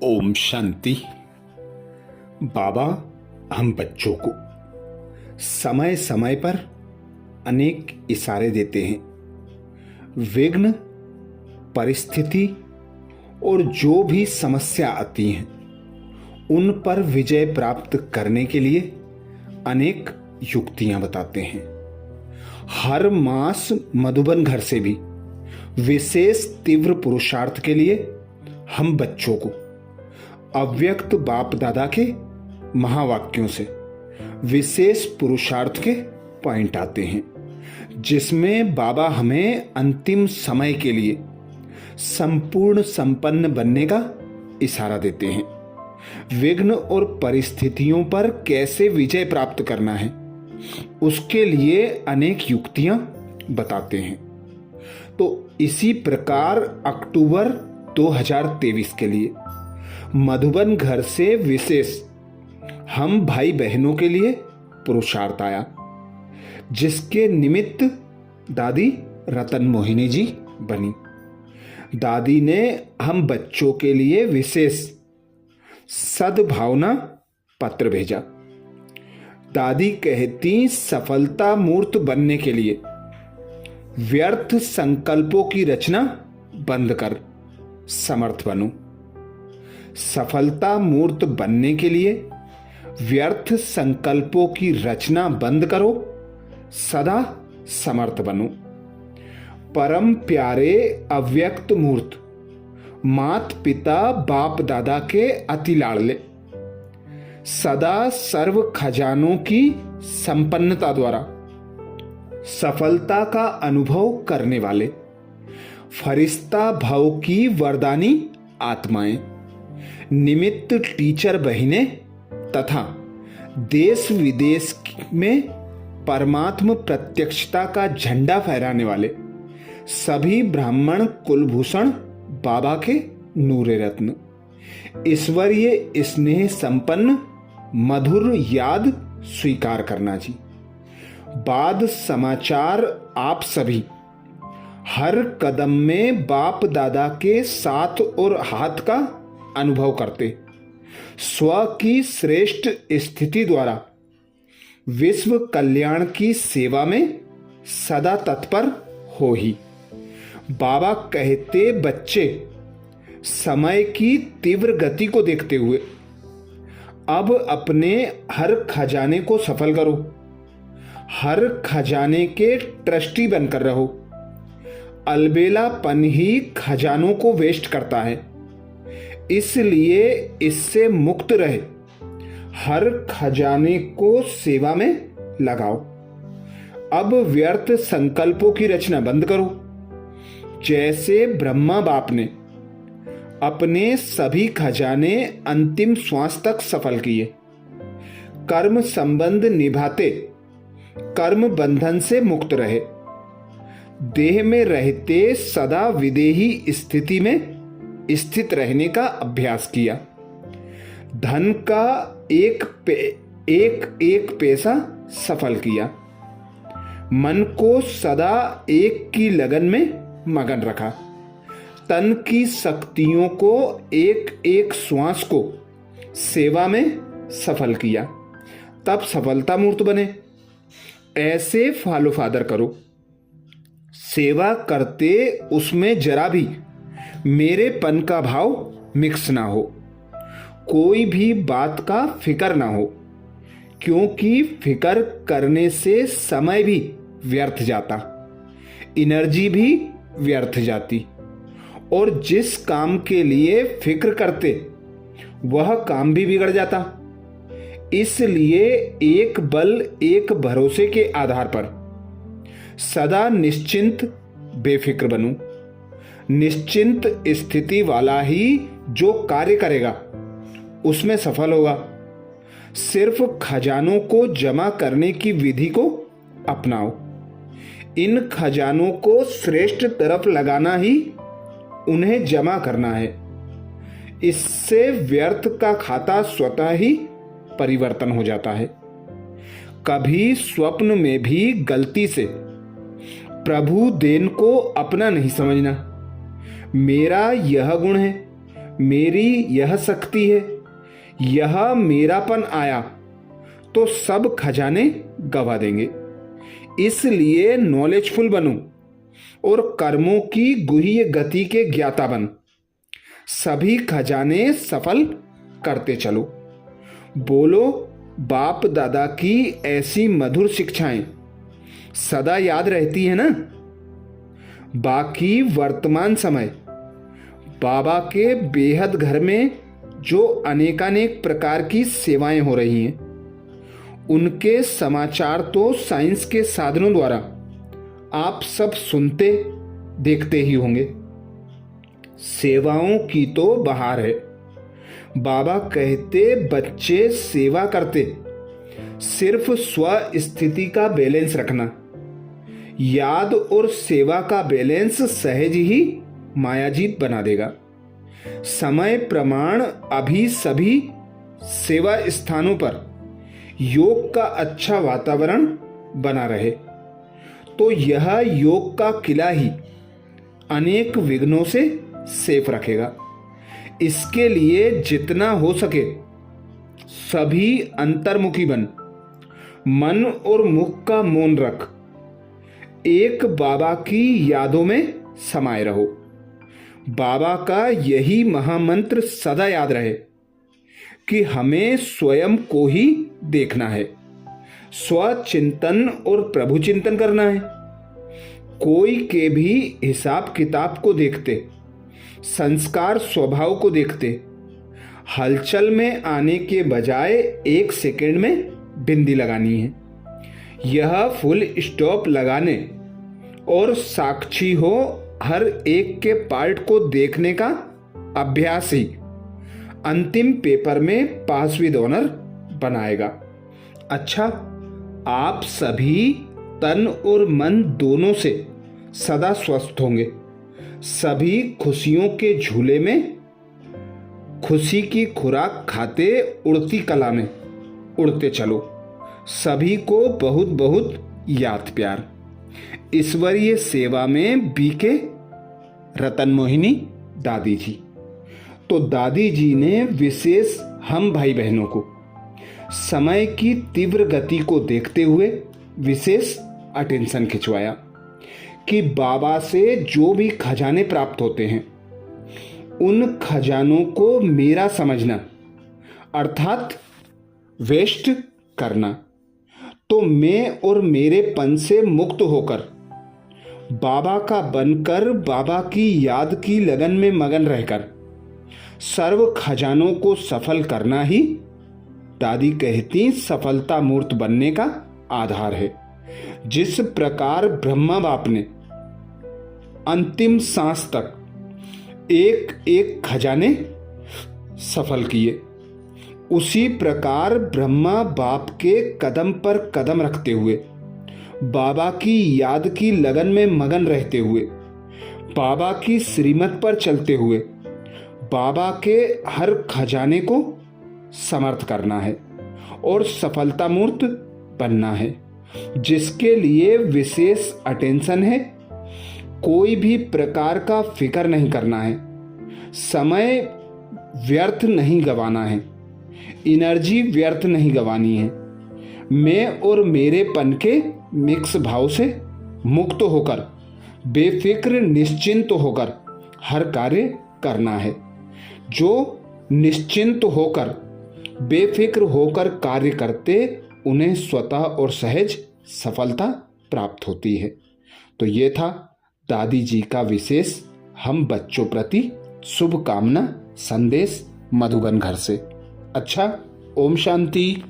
ओम शांति। बाबा हम बच्चों को समय समय पर अनेक इशारे देते हैं। विघ्न, परिस्थिति और जो भी समस्या आती हैं उन पर विजय प्राप्त करने के लिए अनेक युक्तियां बताते हैं। हर मास मधुबन घर से भी विशेष तीव्र पुरुषार्थ के लिए हम बच्चों को अव्यक्त बाप दादा के महावाक्यों से विशेष पुरुषार्थ के पॉइंट आते हैं, जिसमें बाबा हमें अंतिम समय के लिए संपूर्ण संपन्न बनने का इशारा देते हैं। विघ्न और परिस्थितियों पर कैसे विजय प्राप्त करना है उसके लिए अनेक युक्तियां बताते हैं। तो इसी प्रकार अक्टूबर 2023 के लिए मधुबन घर से विशेष हम भाई बहनों के लिए पुरुषार्थ आया, जिसके निमित्त दादी रतन मोहिनी जी बनी। दादी ने हम बच्चों के लिए विशेष सद्भावना पत्र भेजा। दादी कहती, सफलता मूर्त बनने के लिए व्यर्थ संकल्पों की रचना बंद कर समर्थ बनो। सफलता मूर्त बनने के लिए व्यर्थ संकल्पों की रचना बंद करो, सदा समर्थ बनो। परम प्यारे अव्यक्त मूर्त मात पिता बाप दादा के अति लाडले, सदा सर्व खजानों की संपन्नता द्वारा सफलता का अनुभव करने वाले फरिश्ता भाव की वरदानी आत्माएं, निमित्त टीचर बहिने तथा देश विदेश में परमात्म प्रत्यक्षता का झंडा फहराने वाले सभी ब्राह्मण कुलभूषण बाबा के नूरे रत्न, ईश्वरीय स्नेह संपन्न मधुर याद स्वीकार करना जी। बाद समाचार आप सभी हर कदम में बाप दादा के साथ और हाथ का अनुभव करते स्व की श्रेष्ठ स्थिति द्वारा विश्व कल्याण की सेवा में सदा तत्पर हो ही। बाबा कहते, बच्चे समय की तीव्र गति को देखते हुए अब अपने हर खजाने को सफल करो, हर खजाने के ट्रस्टी बनकर रहो। अलबेलापन ही खजानों को वेस्ट करता है, इसलिए इससे मुक्त रहे। हर खजाने को सेवा में लगाओ। अब व्यर्थ संकल्पों की रचना बंद करो। जैसे ब्रह्मा बाप ने अपने सभी खजाने अंतिम श्वास तक सफल किए, कर्म संबंध निभाते कर्म बंधन से मुक्त रहे, देह में रहते सदा विदेही स्थिति में स्थित रहने का अभ्यास किया। धन का एक पैसा सफल किया। मन को सदा एक की लगन में मगन रखा। तन की शक्तियों को एक एक श्वास को सेवा में सफल किया, तब सफलता मूर्त बने। ऐसे फॉलो फादर करो। सेवा करते उसमें जरा भी मेरेपन का भाव मिक्स ना हो, कोई भी बात का फिक्र ना हो, क्योंकि फिक्र करने से समय भी व्यर्थ जाता, एनर्जी भी व्यर्थ जाती, और जिस काम के लिए फिक्र करते वह काम भी बिगड़ जाता। इसलिए एक बल एक भरोसे के आधार पर सदा निश्चिंत बेफिक्र बनो। निश्चिंत स्थिति वाला ही जो कार्य करेगा उसमें सफल होगा। सिर्फ खजानों को जमा करने की विधि को अपनाओ। इन खजानों को श्रेष्ठ तरफ लगाना ही उन्हें जमा करना है। इससे व्यर्थ का खाता स्वतः ही परिवर्तन हो जाता है। कभी स्वप्न में भी गलती से प्रभु देन को अपना नहीं समझना। मेरा यह गुण है, मेरी यह शक्ति है, यह मेरापन आया तो सब खजाने गवा देंगे। इसलिए नॉलेजफुल बनो और कर्मों की गुह्य गति के ज्ञाता बन। सभी खजाने सफल करते चलो। बोलो, बाप दादा की ऐसी मधुर शिक्षाएं सदा याद रहती है ना। बाकी वर्तमान समय बाबा के बेहद घर में जो अनेकानेक प्रकार की सेवाएं हो रही हैं, उनके समाचार तो साइंस के साधनों द्वारा आप सब सुनते देखते ही होंगे। सेवाओं की तो बहार है। बाबा कहते बच्चे सेवा करते, सिर्फ स्व स्थिति का बैलेंस रखना। याद और सेवा का बैलेंस सहज ही मायाजीत बना देगा। समय प्रमाण अभी सभी सेवा स्थानों पर योग का अच्छा वातावरण बना रहे तो यह योग का किला ही अनेक विघ्नों से सेफ रखेगा। इसके लिए जितना हो सके सभी अंतर्मुखी बन, मन और मुख का मौन रख, एक बाबा की यादों में समाये रहो। बाबा का यही महामंत्र सदा याद रहे कि हमें स्वयं को ही देखना है, स्वचिंतन और प्रभु चिंतन करना है। कोई के भी हिसाब किताब को देखते, संस्कार स्वभाव को देखते, हलचल में आने के बजाय एक सेकंड में बिंदी लगानी है। यह फुल स्टॉप लगाने और साक्षी हो हर एक के पार्ट को देखने का अभ्यास ही अंतिम पेपर में पास विद ऑनर बनाएगा। अच्छा, आप सभी तन और मन दोनों से सदा स्वस्थ होंगे। सभी खुशियों के झूले में खुशी की खुराक खाते उड़ती कला में उड़ते चलो। सभी को बहुत बहुत याद प्यार। ईश्वरीय सेवा में बीके रतन मोहिनी दादी जी। तो दादी जी ने विशेष हम भाई बहनों को समय की तीव्र गति को देखते हुए विशेष अटेंशन खिंचवाया कि बाबा से जो भी खजाने प्राप्त होते हैं उन खजानों को मेरा समझना अर्थात वेस्ट करना, तो मैं और मेरेपन से मुक्त होकर बाबा का बनकर बाबा की याद की लगन में मगन रहकर सर्व खजानों को सफल करना ही दादी कहती सफलता मूर्त बनने का आधार है। जिस प्रकार ब्रह्मा बाप ने अंतिम सांस तक एक एक खजाने सफल किए, उसी प्रकार ब्रह्मा बाप के कदम पर कदम रखते हुए, बाबा की याद की लगन में मगन रहते हुए, बाबा की श्रीमत पर चलते हुए बाबा के हर खजाने को समर्थ करना है और सफलता मूर्त बनना है, जिसके लिए विशेष अटेंशन है। कोई भी प्रकार का फिक्र नहीं करना है, समय व्यर्थ नहीं गंवाना है, एनर्जी व्यर्थ नहीं गंवानी है। मैं और मेरेपन के मिक्स भाव से मुक्त होकर बेफिक्र निश्चिंत होकर हर कार्य करना है। जो निश्चिंत होकर बेफिक्र होकर कार्य करते उन्हें स्वतः और सहज सफलता प्राप्त होती है। तो ये था दादी जी का विशेष हम बच्चों प्रति शुभकामना संदेश मधुबन घर से। अच्छा, ओम शांति।